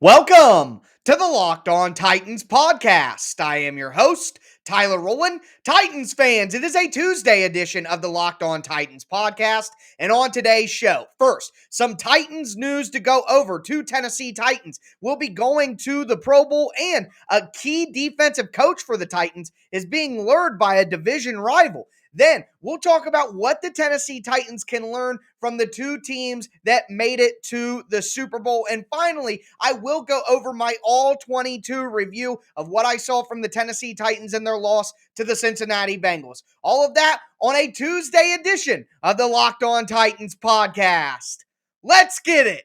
Welcome to the Locked On Titans podcast. I am your host, Tyler Rowland. Titans fans, it is a Tuesday edition of the Locked On Titans podcast. And on today's show, first, some Titans news to go over. Two Tennessee Titans will be going to the Pro Bowl, and a key defensive coach for the Titans is being lured by a division rival. Then we'll talk about what the Tennessee Titans can learn from the two teams that made it to the Super Bowl. And finally, I will go over my all 22 review of what I saw from the Tennessee Titans and their loss to the Cincinnati Bengals. All of that on a Tuesday edition of the Locked On Titans podcast. Let's get it.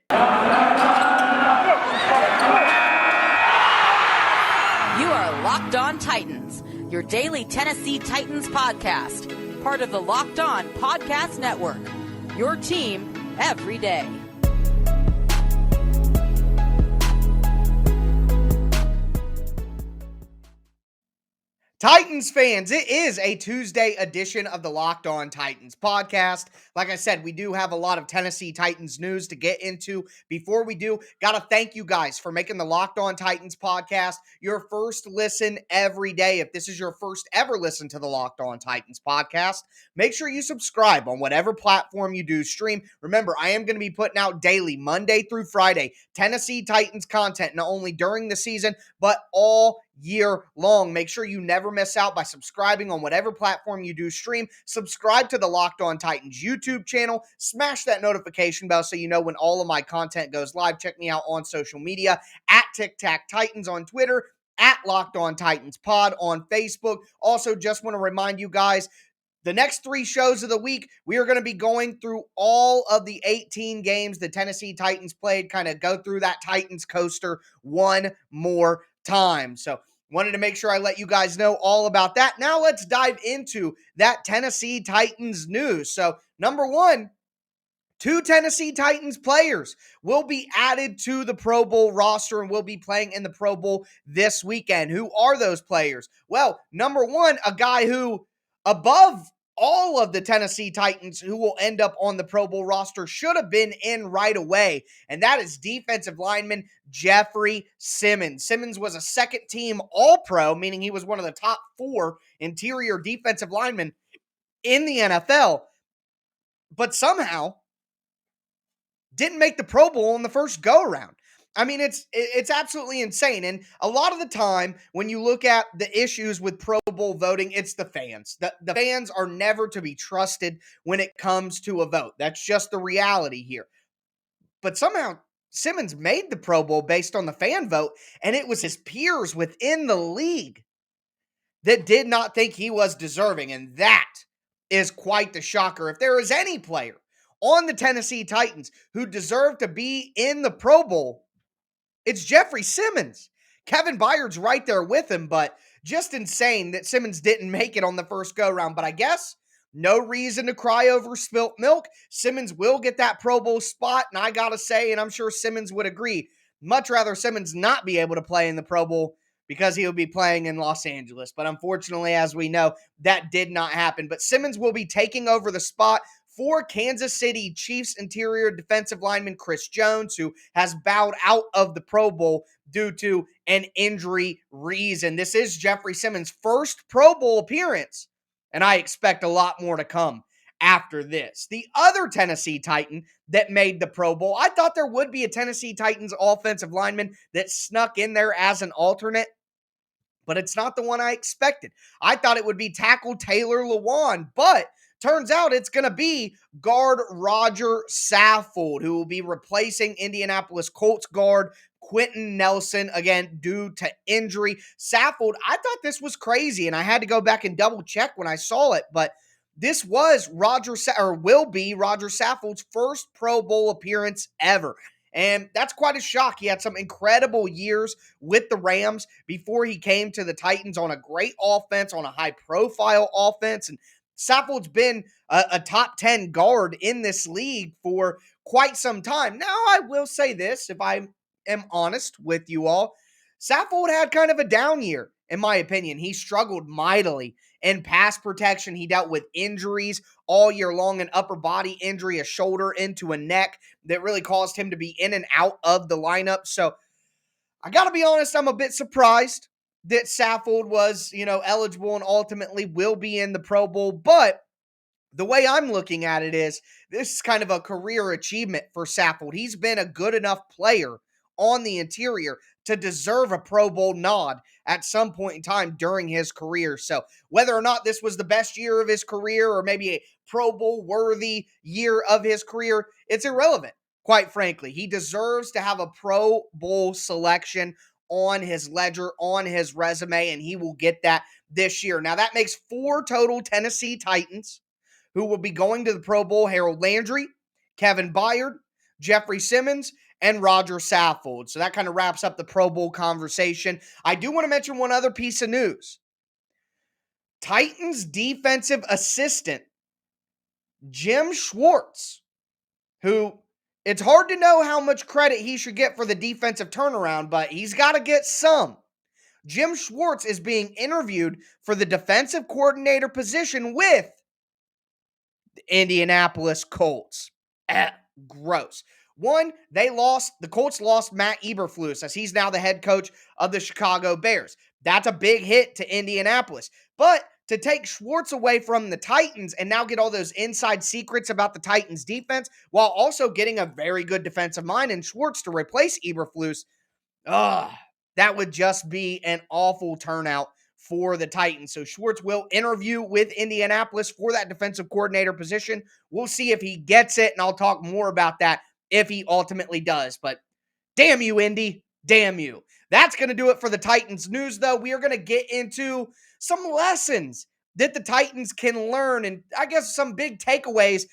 You are Locked On Titans, your daily Tennessee Titans podcast, part of the Locked On Podcast Network, your team every day. Titans fans, it is a Tuesday edition of the Locked On Titans podcast. Like I said, we do have a lot of Tennessee Titans news to get into. Before we do, got to thank you guys for making the Locked On Titans podcast your first listen every day. If this is your first ever listen to the Locked On Titans podcast, make sure you subscribe on whatever platform you do stream. Remember, I am going to be putting out daily, Monday through Friday, Tennessee Titans content, not only during the season, but all year long. Make sure you never miss out by subscribing on whatever platform you do stream. Subscribe to the Locked On Titans YouTube channel. Smash that notification bell so you know when all of my content goes live. Check me out on social media at Tic Tac Titans on Twitter, at Locked On Titans Pod on Facebook. Also, just want to remind you guys, the next 3 shows of the week, we are going to be going through all of the 18 games the Tennessee Titans played, kind of go through that Titans coaster one more time. So wanted to make sure I let you guys know all about that. Now let's dive into that Tennessee Titans news. So number one, 2 Tennessee Titans players will be added to the Pro Bowl roster and will be playing in the Pro Bowl this weekend. Who are those players? Well, number one, a guy who, above all of the Tennessee Titans who will end up on the Pro Bowl roster, should have been in right away, and that is defensive lineman Jeffery Simmons. Simmons was a second-team All-Pro, meaning he was one of the top 4 interior defensive linemen in the NFL, but somehow didn't make the Pro Bowl in the first go-around. I mean, it's absolutely insane. And a lot of the time, when you look at the issues with Pro Bowl voting, it's the fans. The fans are never to be trusted when it comes to a vote. That's just the reality here. But somehow, Simmons made the Pro Bowl based on the fan vote, and it was his peers within the league that did not think he was deserving. And that is quite the shocker. If there is any player on the Tennessee Titans who deserved to be in the Pro Bowl, it's Jeffery Simmons. Kevin Byard's right there with him, but just insane that Simmons didn't make it on the first go-round. But I guess no reason to cry over spilt milk. Simmons will get that Pro Bowl spot, and I got to say, and I'm sure Simmons would agree, much rather Simmons not be able to play in the Pro Bowl because he'll be playing in Los Angeles. But unfortunately, as we know, that did not happen. But Simmons will be taking over the spot for Kansas City Chiefs interior defensive lineman Chris Jones, who has bowed out of the Pro Bowl due to an injury reason. This is Jeffery Simmons' first Pro Bowl appearance, and I expect a lot more to come after this. The other Tennessee Titan that made the Pro Bowl, I thought there would be a Tennessee Titans offensive lineman that snuck in there as an alternate, but it's not the one I expected. I thought it would be tackle Taylor Lewan, but turns out it's going to be guard Rodger Saffold, who will be replacing Indianapolis Colts guard Quentin Nelson, again, due to injury. Saffold, I thought this was crazy, and I had to go back and double check when I saw it, but this was will be Rodger Saffold's first Pro Bowl appearance ever. And that's quite a shock. He had some incredible years with the Rams before he came to the Titans on a great offense, on a high-profile offense, and Saffold's been a top 10 guard in this league for quite some time. Now, I will say this, if I am honest with you all, Saffold had kind of a down year, in my opinion. He struggled mightily in pass protection. He dealt with injuries all year long, an upper body injury, a shoulder into a neck that really caused him to be in and out of the lineup. So I got to be honest, I'm a bit surprised that Saffold was, eligible and ultimately will be in the Pro Bowl. But the way I'm looking at it is this is kind of a career achievement for Saffold. He's been a good enough player on the interior to deserve a Pro Bowl nod at some point in time during his career. So whether or not this was the best year of his career or maybe a Pro Bowl worthy year of his career, it's irrelevant, quite frankly. He deserves to have a Pro Bowl selection on his ledger, on his resume, and he will get that this year. Now, that makes 4 total Tennessee Titans who will be going to the Pro Bowl: Harold Landry, Kevin Byard, Jeffery Simmons, and Rodger Saffold. So that kind of wraps up the Pro Bowl conversation. I do want to mention one other piece of news. Titans defensive assistant Jim Schwartz, who it's hard to know how much credit he should get for the defensive turnaround, but he's got to get some. Jim Schwartz is being interviewed for the defensive coordinator position with the Indianapolis Colts. Gross. One, the Colts lost Matt Eberflus as he's now the head coach of the Chicago Bears. That's a big hit to Indianapolis. But to take Schwartz away from the Titans and now get all those inside secrets about the Titans defense while also getting a very good defensive mind and Schwartz to replace Eberflus, that would just be an awful turnout for the Titans. So Schwartz will interview with Indianapolis for that defensive coordinator position. We'll see if he gets it, and I'll talk more about that if he ultimately does. But damn you, Indy. Damn you. That's going to do it for the Titans news, though. We are going to get into some lessons that the Titans can learn and I guess some big takeaways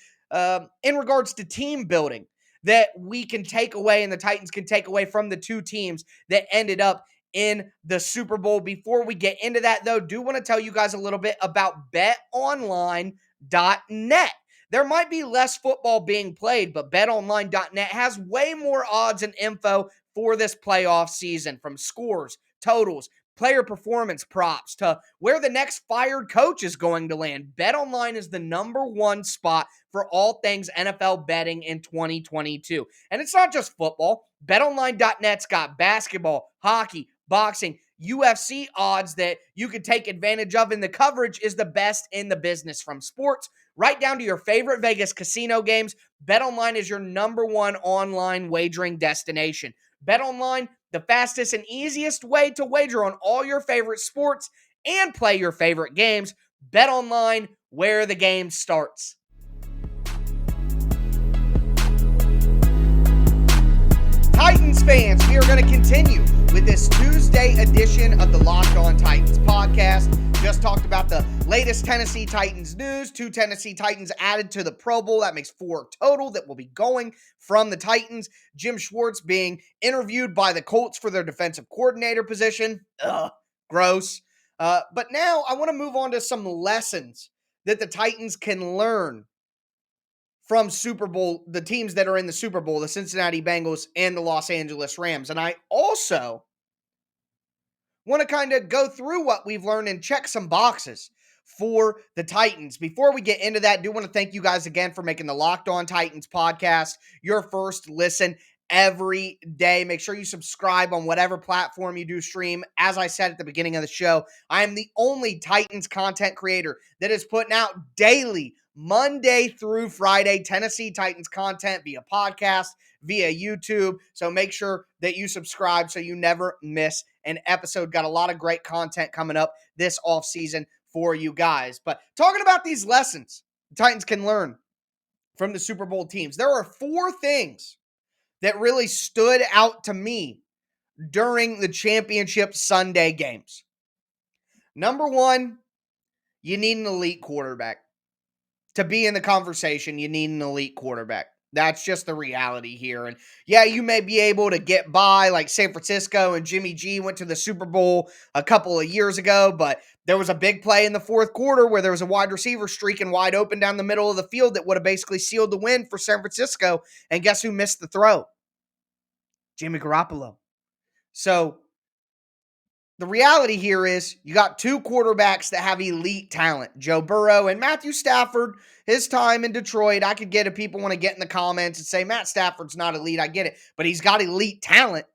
in regards to team building that we can take away and the Titans can take away from the 2 teams that ended up in the Super Bowl. Before we get into that, though, do want to tell you guys a little bit about betonline.net. There might be less football being played, but betonline.net has way more odds and info for this playoff season, from scores, totals, player performance props to where the next fired coach is going to land. BetOnline is the #1 spot for all things NFL betting in 2022. And it's not just football. BetOnline.net's got basketball, hockey, boxing, UFC odds that you could take advantage of, and the coverage is the best in the business, from sports right down to your favorite Vegas casino games. BetOnline is your #1 online wagering destination. BetOnline, the fastest and easiest way to wager on all your favorite sports and play your favorite games. BetOnline, where the game starts. Titans fans, we are going to continue with this Tuesday edition of the Locked On Titans podcast. Just talked about the latest Tennessee Titans news. 2 Tennessee Titans added to the Pro Bowl. That makes 4 total that will be going from the Titans. Jim Schwartz being interviewed by the Colts for their defensive coordinator position. Gross. But now I want to move on to some lessons that the Titans can learn from Super Bowl, the teams that are in the Super Bowl, the Cincinnati Bengals and the Los Angeles Rams. And I also want to kind of go through what we've learned and check some boxes for the Titans. Before we get into that, I do want to thank you guys again for making the Locked On Titans podcast your first listen every day. Make sure you subscribe on whatever platform you do stream. As I said at the beginning of the show, I am the only Titans content creator that is putting out daily, Monday through Friday, Tennessee Titans content via podcast, via YouTube. So make sure that you subscribe so you never miss an episode. Got a lot of great content coming up this offseason for you guys. But talking about these lessons the Titans can learn from the Super Bowl teams, there are 4 things that really stood out to me during the championship Sunday games. Number 1, you need an elite quarterback. To be in the conversation, you need an elite quarterback. That's just the reality here. And yeah, you may be able to get by like San Francisco and Jimmy G went to the Super Bowl a couple of years ago, but there was a big play in the 4th quarter where there was a wide receiver streaking wide open down the middle of the field that would have basically sealed the win for San Francisco. And guess who missed the throw? Jimmy Garoppolo. So the reality here is you got 2 quarterbacks that have elite talent, Joe Burrow and Matthew Stafford. His time in Detroit, I could get if people want to get in the comments and say Matt Stafford's not elite. I get it, but he's got elite talent.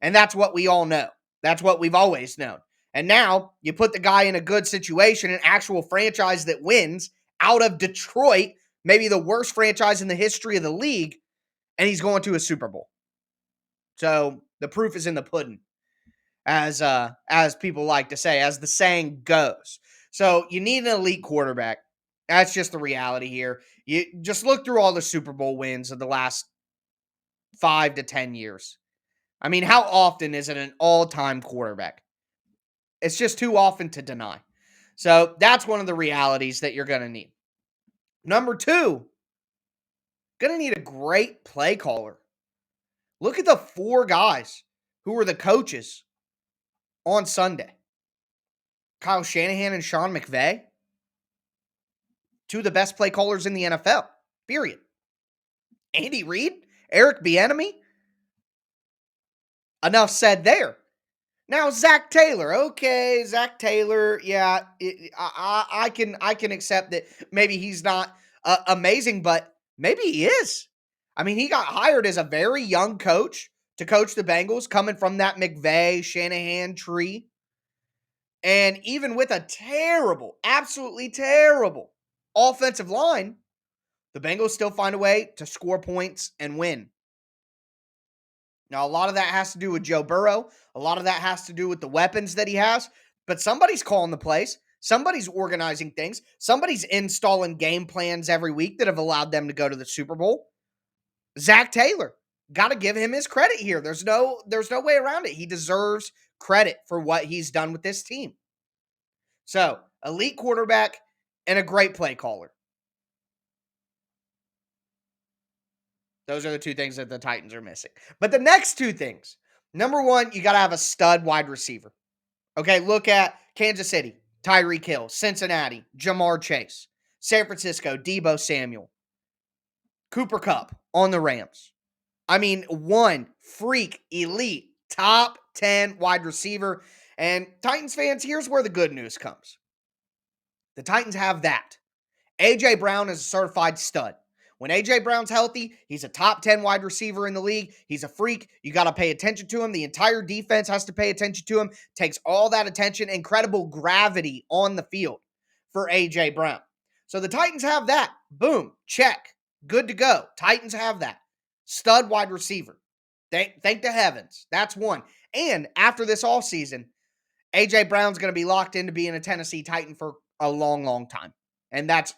And that's what we all know. That's what we've always known. And now you put the guy in a good situation, an actual franchise that wins out of Detroit, maybe the worst franchise in the history of the league, and he's going to a Super Bowl. So the proof is in the pudding, as people like to say, as the saying goes. So you need an elite quarterback. That's just the reality here. You just look through all the Super Bowl wins of the last 5 to 10 years. I mean, how often is it an all-time quarterback? It's just too often to deny. So that's one of the realities that you're going to need. Number 2, going to need a great play caller. Look at the 4 guys who were the coaches on Sunday. Kyle Shanahan and Sean McVay, 2 of the best play callers in the NFL, period. Andy Reid, Eric Bieniemy, enough said there. Now, Zach Taylor. Okay, Zach Taylor, yeah, I can accept that maybe he's not amazing, but maybe he is. I mean, he got hired as a very young coach to coach the Bengals, coming from that McVay, Shanahan tree. And even with a terrible, absolutely terrible offensive line, the Bengals still find a way to score points and win. Now, a lot of that has to do with Joe Burrow. A lot of that has to do with the weapons that he has. But somebody's calling the plays. Somebody's organizing things. Somebody's installing game plans every week that have allowed them to go to the Super Bowl. Zach Taylor. Got to give him his credit here. There's no way around it. He deserves credit for what he's done with this team. So, elite quarterback and a great play caller. Those are the 2 things that the Titans are missing. But the next 2 things. Number 1, you got to have a stud wide receiver. Okay, look at Kansas City, Tyreek Hill, Cincinnati, Jamar Chase, San Francisco, Deebo Samuel, Cooper Kupp on the Rams. I mean, one freak, elite, top 10 wide receiver. And Titans fans, here's where the good news comes. The Titans have that. A.J. Brown is a certified stud. When A.J. Brown's healthy, he's a top 10 wide receiver in the league. He's a freak. You got to pay attention to him. The entire defense has to pay attention to him. Takes all that attention, incredible gravity on the field for A.J. Brown. So the Titans have that. Boom. Check. Good to go. Titans have that. Stud wide receiver. Thank the heavens. That's one. And after this offseason, A.J. Brown's going to be locked into being a Tennessee Titan for a long, long time. And that's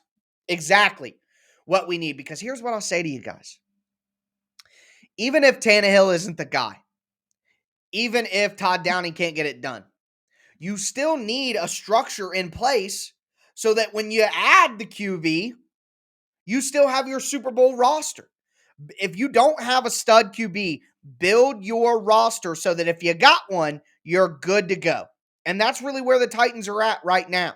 exactly what we need, because here's what I'll say to you guys. Even if Tannehill isn't the guy, even if Todd Downing can't get it done, you still need a structure in place so that when you add the QB, you still have your Super Bowl roster. If you don't have a stud QB, build your roster so that if you got one, you're good to go. And that's really where the Titans are at right now.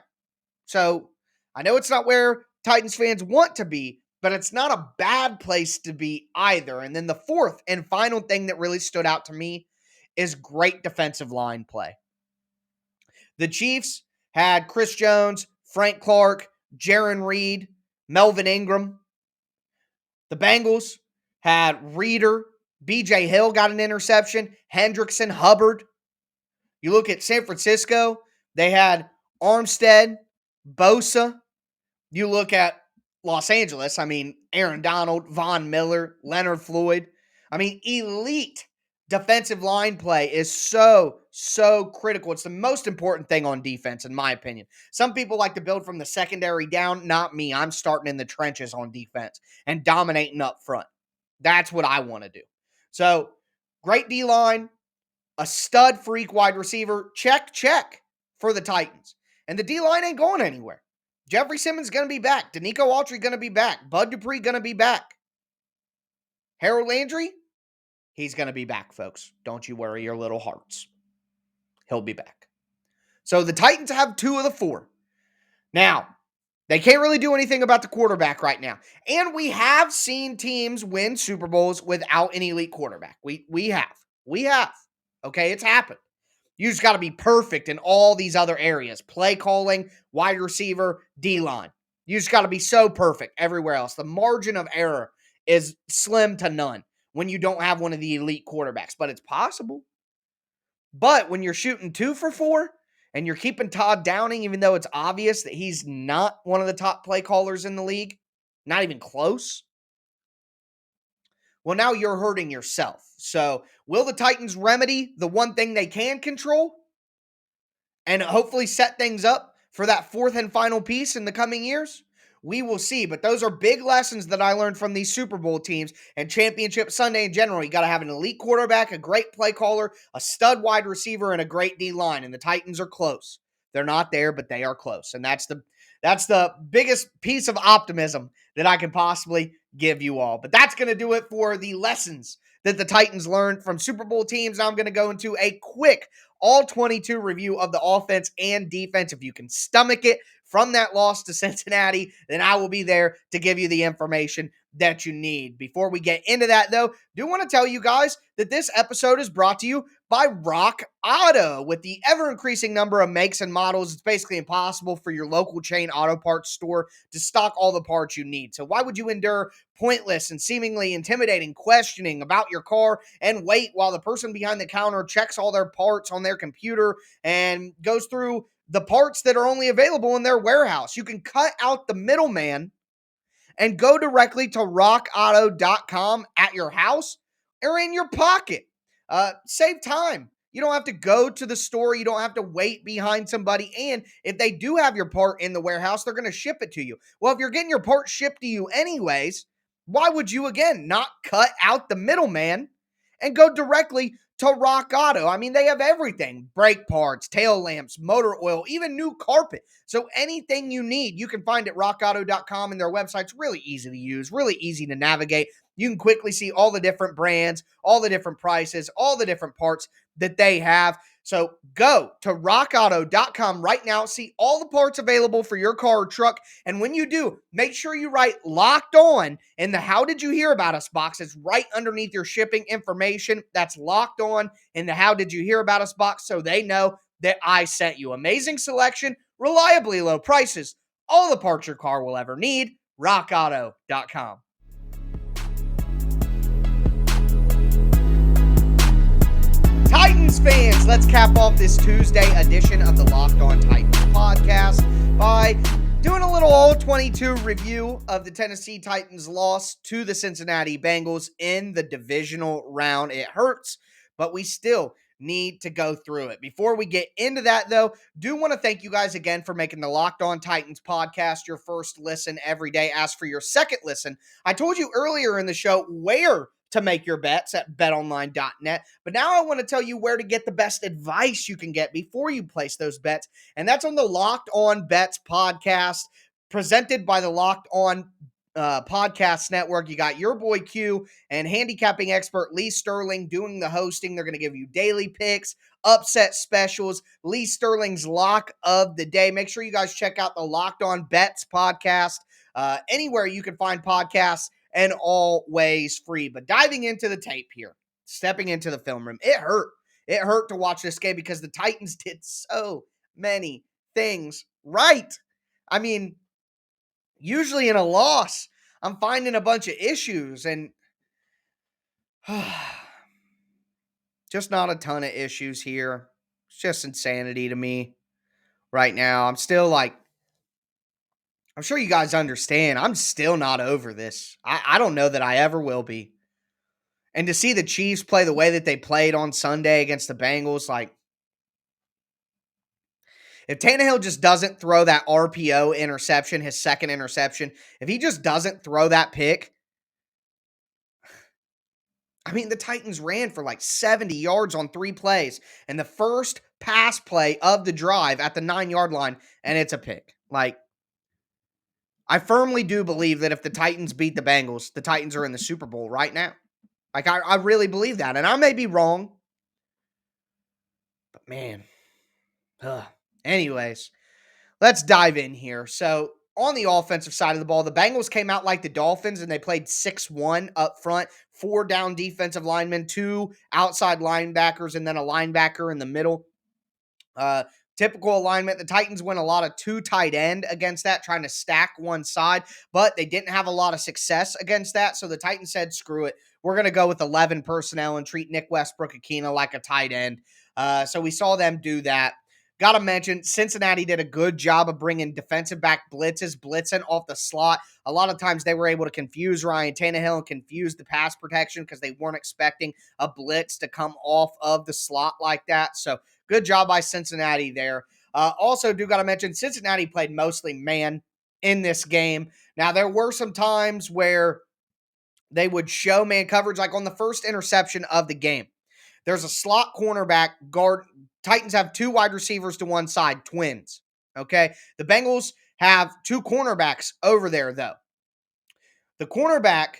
So I know it's not where Titans fans want to be, but it's not a bad place to be either. And then the 4th and final thing that really stood out to me is great defensive line play. The Chiefs had Chris Jones, Frank Clark, Jaron Reed, Melvin Ingram. The Bengals had Reeder, B.J. Hill got an interception, Hendrickson, Hubbard. You look at San Francisco, they had Armstead, Bosa. You look at Los Angeles, I mean, Aaron Donald, Von Miller, Leonard Floyd. I mean, elite defensive line play is so critical. It's the most important thing on defense, in my opinion. Some people like to build from the secondary down. Not me. I'm starting in the trenches on defense and dominating up front. That's what I want to do. So, great D-line, a stud freak wide receiver. Check for the Titans. And the D-line ain't going anywhere. Jeffery Simmons going to be back. Danico Autry going to be back. Bud Dupree going to be back. Harold Landry, he's going to be back, folks. Don't you worry your little hearts. He'll be back. So the Titans have 2 of the 4. Now, they can't really do anything about the quarterback right now. And we have seen teams win Super Bowls without an elite quarterback. We have. Okay, it's happened. You just got to be perfect in all these other areas. Play calling, wide receiver, D-line. You just got to be so perfect everywhere else. The margin of error is slim to none when you don't have one of the elite quarterbacks. But it's possible. But when you're shooting 2 for 4 and you're keeping Todd Downing, even though it's obvious that he's not one of the top play callers in the league, not even close, well, now you're hurting yourself. So, will the Titans remedy the one thing they can control and hopefully set things up for that fourth and final piece in the coming years? We will see. But those are big lessons that I learned from these Super Bowl teams and Championship Sunday in general. You got to have an elite quarterback, a great play caller, a stud wide receiver, and a great D line. And the Titans are close. They're not there, but they are close. And that's the biggest piece of optimism that I can possibly give you all. But that's going to do it for the lessons that the Titans learned from Super Bowl teams. Now I'm going to go into a quick all 22 review of the offense and defense. If you can stomach it from that loss to Cincinnati, then I will be there to give you the information that you need. Before we get into that, though, do want to tell you guys that this episode is brought to you by Rock Auto. With the ever-increasing number of makes and models, it's basically impossible for your local chain auto parts store to stock all the parts you need. So why would you endure pointless and seemingly intimidating questioning about your car and wait while the person behind the counter checks all their parts on their computer and goes through the parts that are only available in their warehouse? You can cut out the middleman and go directly to rockauto.com at your house or in your pocket. Save time. You don't have to go to the store. You don't have to wait behind somebody. And if they do have your part in the warehouse, they're going to ship it to you. Well, if you're getting your part shipped to you anyways, why would you, again, not cut out the middleman and go directly to Rock Auto? I mean, they have everything: brake parts, tail lamps, motor oil, even new carpet. So anything you need, you can find at rockauto.com, and their website's really easy to use, really easy to navigate. You can quickly see all the different brands, all the different prices, all the different parts that they have. So go to rockauto.com right now, see all the parts available for your car or truck. And when you do, make sure you write "Locked On" in the "How Did You Hear About Us" box. It's right underneath your shipping information. That's "Locked On" in the "How Did You Hear About Us" box, so they know that I sent you. Amazing selection, reliably low prices, all the parts your car will ever need. rockauto.com. Titans fans, let's cap off this Tuesday edition of the Locked On Titans podcast by doing a little all 22 review of the Tennessee Titans loss to the Cincinnati Bengals in the divisional round. It hurts, but we still need to go through it. Before we get into that, though, do want to thank you guys again for making the Locked On Titans podcast your first listen every day. As for your second listen, I told you earlier in the show where to make your bets at betonline.net. But now I want to tell you where to get the best advice you can get before you place those bets. And that's on the Locked On Bets podcast, presented by the Locked On Podcast Network. You got your boy Q and handicapping expert Lee Sterling doing the hosting. They're going to give you daily picks, upset specials, Lee Sterling's lock of the day. Make sure you guys check out the Locked On Bets podcast anywhere you can find podcasts, and always free. But diving into the tape here, stepping into the film room, it hurt. It hurt to watch this game because the Titans did so many things right. I mean, usually in a loss, I'm finding a bunch of issues, and just not a ton of issues here. It's just insanity to me right now. I'm still like, I'm sure you guys understand, I'm still not over this. I don't know that I ever will be. And to see the Chiefs play the way that they played on Sunday against the Bengals, like, if Tannehill just doesn't throw that RPO interception, his second interception, if he just doesn't throw that pick, I mean, the Titans ran for like 70 yards on 3 plays, and the first pass play of the drive at the 9-yard line, and it's a pick. Like, I firmly do believe that if the Titans beat the Bengals, the Titans are in the Super Bowl right now. Like, I really believe that. And I may be wrong. But, man. Anyways, let's dive in here. So, on the offensive side of the ball, the Bengals came out like the Dolphins, and they played 6-1 up front. 4 down defensive linemen, 2 outside linebackers, and then a linebacker in the middle. Typical alignment. The Titans went a lot of 2 tight end against that, trying to stack one side, but they didn't have a lot of success against that. So the Titans said, screw it. We're going to go with 11 personnel and treat Nick Westbrook-Akina like a tight end. So we saw them do that. Got to mention, Cincinnati did a good job of bringing defensive back blitzing off the slot. A lot of times they were able to confuse Ryan Tannehill and confuse the pass protection because they weren't expecting a blitz to come off of the slot like that. So good job by Cincinnati there. Also, do got to mention, Cincinnati played mostly man in this game. Now, there were some times where they would show man coverage, like on the first interception of the game. There's a slot cornerback guard. Titans have two wide receivers to one side, twins. Okay. The Bengals have two cornerbacks over there, though. The cornerback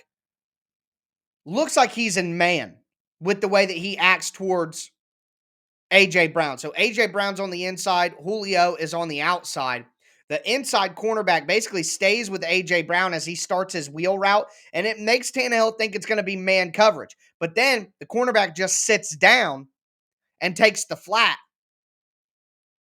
looks like he's in man with the way that he acts towards A.J. Brown. So A.J. Brown's on the inside. Julio is on the outside. The inside cornerback basically stays with A.J. Brown as he starts his wheel route, and it makes Tannehill think it's going to be man coverage. But then the cornerback just sits down and takes the flat,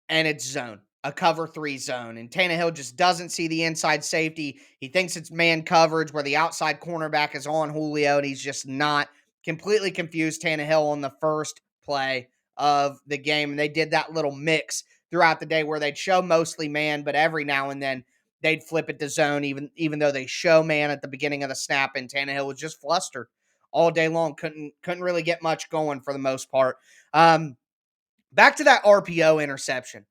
and it's zone, a cover 3 zone. And Tannehill just doesn't see the inside safety. He thinks it's man coverage where the outside cornerback is on Julio, and he's just not. Completely confused Tannehill on the first play of the game. And they did that little mix throughout the day where they'd show mostly man, but every now and then they'd flip it to zone, even though they show man at the beginning of the snap, and Tannehill was just flustered all day long. Couldn't really get much going for the most part. Back to that RPO interception.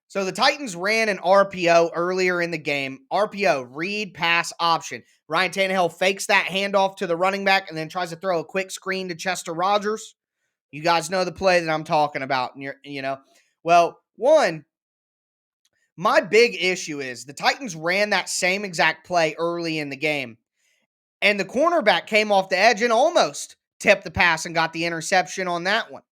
So the Titans ran an RPO earlier in the game. RPO, read pass option. Ryan Tannehill fakes that handoff to the running back and then tries to throw a quick screen to Chester Rodgers. You guys know the play that I'm talking about. Well, one, my big issue is the Titans ran that same exact play early in the game, and the cornerback came off the edge and almost tipped the pass and got the interception on that one.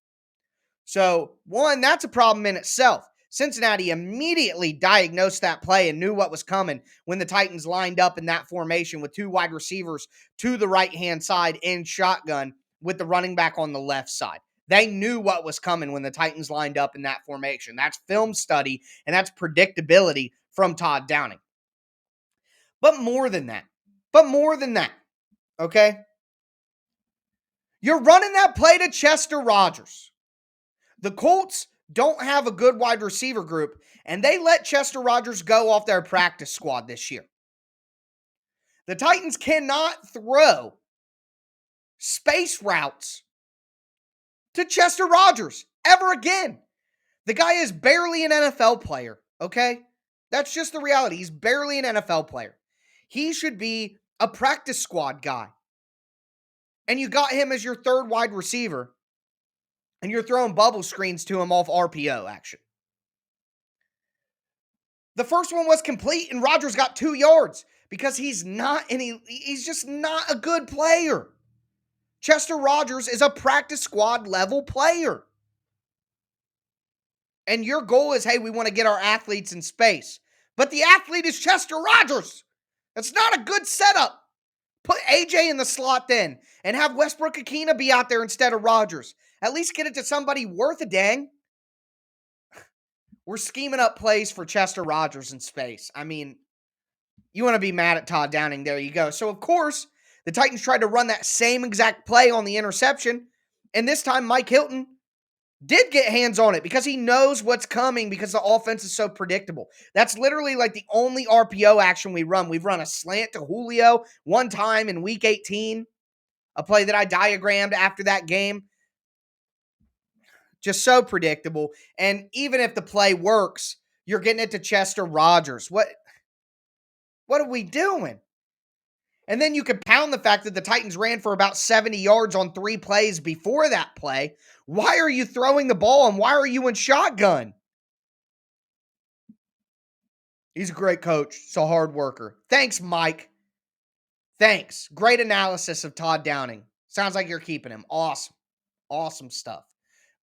So, one, that's a problem in itself. Cincinnati immediately diagnosed that play and knew what was coming when the Titans lined up in that formation with two wide receivers to the right-hand side in shotgun with the running back on the left side. They knew what was coming when the Titans lined up in that formation. That's film study, and that's predictability from Todd Downing. But more than that, okay? You're running that play to Chester Rodgers. The Colts don't have a good wide receiver group, and they let Chester Rodgers go off their practice squad this year. The Titans cannot throw space routes to Chester Rodgers ever again. The guy is barely an NFL player, okay? That's just the reality. He's barely an NFL player. He should be a practice squad guy. And you got him as your third wide receiver, and you're throwing bubble screens to him off RPO action. The first one was complete, and Rodgers got 2 yards because he's just not a good player. Chester Rodgers is a practice squad level player. And your goal is, hey, we want to get our athletes in space. But the athlete is Chester Rodgers. That's not a good setup. Put AJ in the slot then and have Westbrook-Ikhine be out there instead of Rodgers. At least get it to somebody worth a dang. We're scheming up plays for Chester Rodgers in space. I mean, you want to be mad at Todd Downing, there you go. So, of course, the Titans tried to run that same exact play on the interception, and this time Mike Hilton did get hands on it because he knows what's coming because the offense is so predictable. That's literally like the only RPO action we run. We've run a slant to Julio one time in Week 18, a play that I diagrammed after that game. Just so predictable. And even if the play works, you're getting it to Chester Rodgers. What are we doing? And then you could pound the fact that the Titans ran for about 70 yards on 3 plays before that play. Why are you throwing the ball and why are you in shotgun? He's a great coach. He's a hard worker. Thanks, Mike. Thanks. Great analysis of Todd Downing. Sounds like you're keeping him. Awesome. Awesome stuff.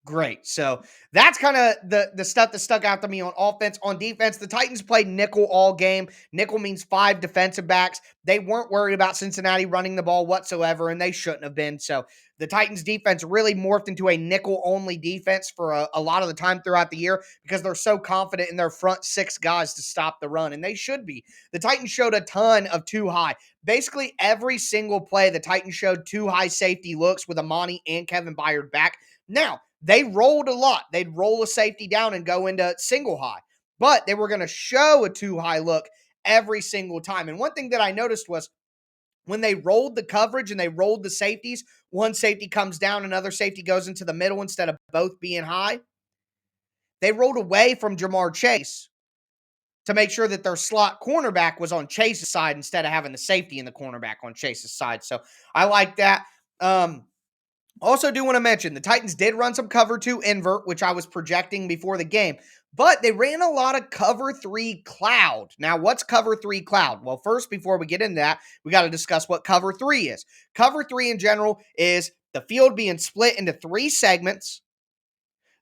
Great. So that's kind of the stuff that stuck out to me on offense. On defense, the Titans played nickel all game. Nickel means 5 defensive backs. They weren't worried about Cincinnati running the ball whatsoever, and they shouldn't have been. So the Titans defense really morphed into a nickel-only defense for a lot of the time throughout the year because they're so confident in their front 6 guys to stop the run, and they should be. The Titans showed a ton of too high. Basically, every single play, the Titans showed too high safety looks with Amani and Kevin Byard back. Now, they rolled a lot. They'd roll a safety down and go into single high, but they were going to show a 2-high look every single time. And one thing that I noticed was when they rolled the coverage and they rolled the safeties, one safety comes down, another safety goes into the middle instead of both being high. They rolled away from Jamar Chase to make sure that their slot cornerback was on Chase's side instead of having the safety and the cornerback on Chase's side. So I like that. Also do want to mention the Titans did run some cover 2 invert, which I was projecting before the game, but they ran a lot of cover 3 cloud. Now, what's cover 3 cloud? Well, first, before we get into that, we got to discuss what cover 3 is. Cover 3 in general is the field being split into 3 segments.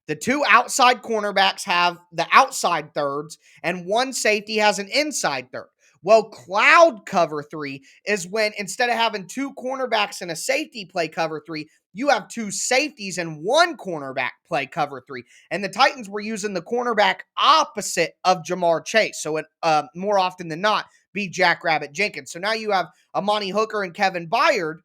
The 2 outside cornerbacks have the outside thirds, and 1 safety has an inside third. Well, cloud cover 3 is when instead of having 2 cornerbacks and a safety play cover 3, you have 2 safeties and 1 cornerback play cover 3. And the Titans were using the cornerback opposite of Jamar Chase. So it more often than not be Jackrabbit Jenkins. So now you have Amani Hooker and Kevin Byard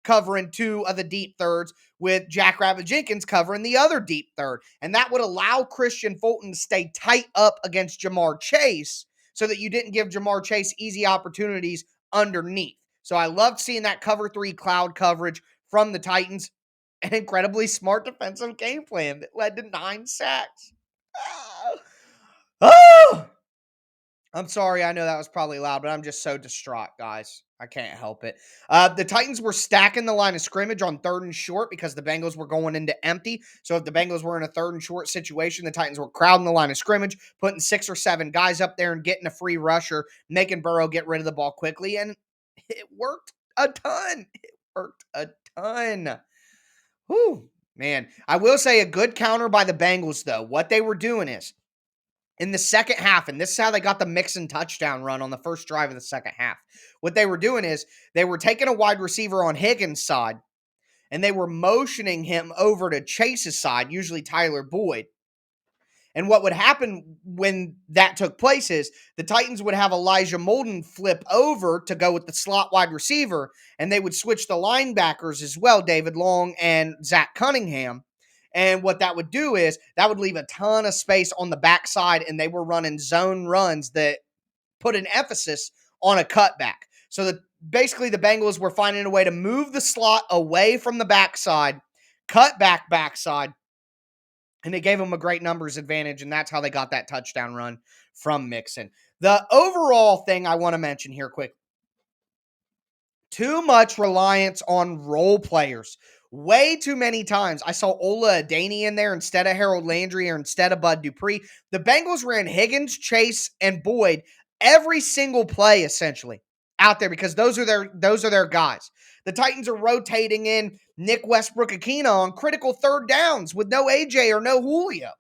covering 2 of the deep thirds with Jackrabbit Jenkins covering the other deep third. And that would allow Christian Fulton to stay tight up against Jamar Chase so that you didn't give Jamar Chase easy opportunities underneath. So I loved seeing that cover 3 cloud coverage from the Titans. An incredibly smart defensive game plan that led to 9 sacks. Oh! I'm sorry, I know that was probably loud, but I'm just so distraught, guys. I can't help it. The Titans were stacking the line of scrimmage on 3rd and short because the Bengals were going into empty. So if the Bengals were in a 3rd and short situation, the Titans were crowding the line of scrimmage, putting 6 or 7 guys up there and getting a free rusher, making Burrow get rid of the ball quickly. And it worked a ton. It worked a ton. Whew, man. I will say a good counter by the Bengals, though. What they were doing is, in the second half, and this is how they got the Mixon touchdown run on the first drive of the second half. What they were doing is they were taking a wide receiver on Higgins' side, and they were motioning him over to Chase's side, usually Tyler Boyd. And what would happen when that took place is the Titans would have Elijah Molden flip over to go with the slot wide receiver, and they would switch the linebackers as well, David Long and Zach Cunningham. And what that would do is that would leave a ton of space on the backside, and they were running zone runs that put an emphasis on a cutback. So that basically the Bengals were finding a way to move the slot away from the backside, cut backside, and it gave them a great numbers advantage, and that's how they got that touchdown run from Mixon. The overall thing I want to mention here quick, too much reliance on role players. Way too many times I saw Ola Adani in there instead of Harold Landry or instead of Bud Dupree. The Bengals ran Higgins, Chase, and Boyd every single play essentially out there because those are their guys. The Titans are rotating in Nick Westbrook-Akina on critical 3rd downs with no AJ or no Julio.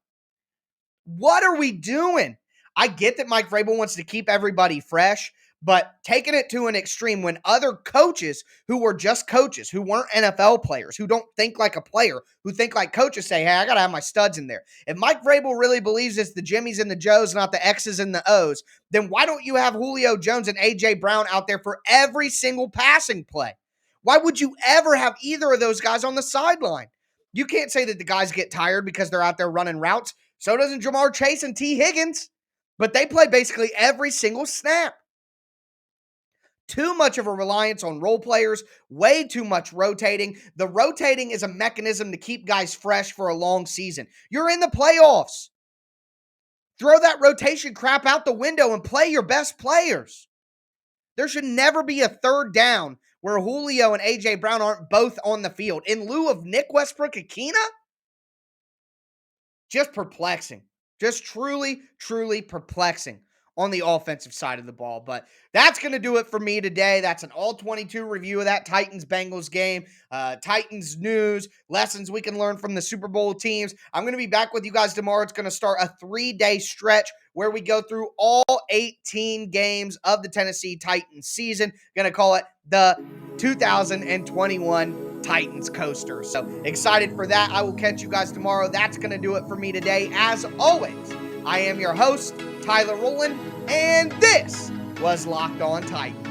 What are we doing? I get that Mike Vrabel wants to keep everybody fresh, but taking it to an extreme when other coaches who were just coaches, who weren't NFL players, who don't think like a player, who think like coaches say, hey, I got to have my studs in there. If Mike Vrabel really believes it's the Jimmies and the Joes, not the X's and the O's, then why don't you have Julio Jones and A.J. Brown out there for every single passing play? Why would you ever have either of those guys on the sideline? You can't say that the guys get tired because they're out there running routes. So doesn't Jamar Chase and T. Higgins. But they play basically every single snap. Too much of a reliance on role players, way too much rotating. The rotating is a mechanism to keep guys fresh for a long season. You're in the playoffs. Throw that rotation crap out the window and play your best players. There should never be a 3rd down where Julio and A.J. Brown aren't both on the field in lieu of Nick Westbrook-Akina. Just perplexing. Just truly, truly perplexing on the offensive side of the ball. But that's going to do it for me today. That's an all-22 review of that Titans-Bengals game. Titans news, lessons we can learn from the Super Bowl teams. I'm going to be back with you guys tomorrow. It's going to start a 3-day stretch where we go through all 18 games of the Tennessee Titans season. Going to call it the 2021 Titans Coaster. So excited for that. I will catch you guys tomorrow. That's going to do it for me today. As always, I am your host, Tyler Rowland, and this was Locked On Titans.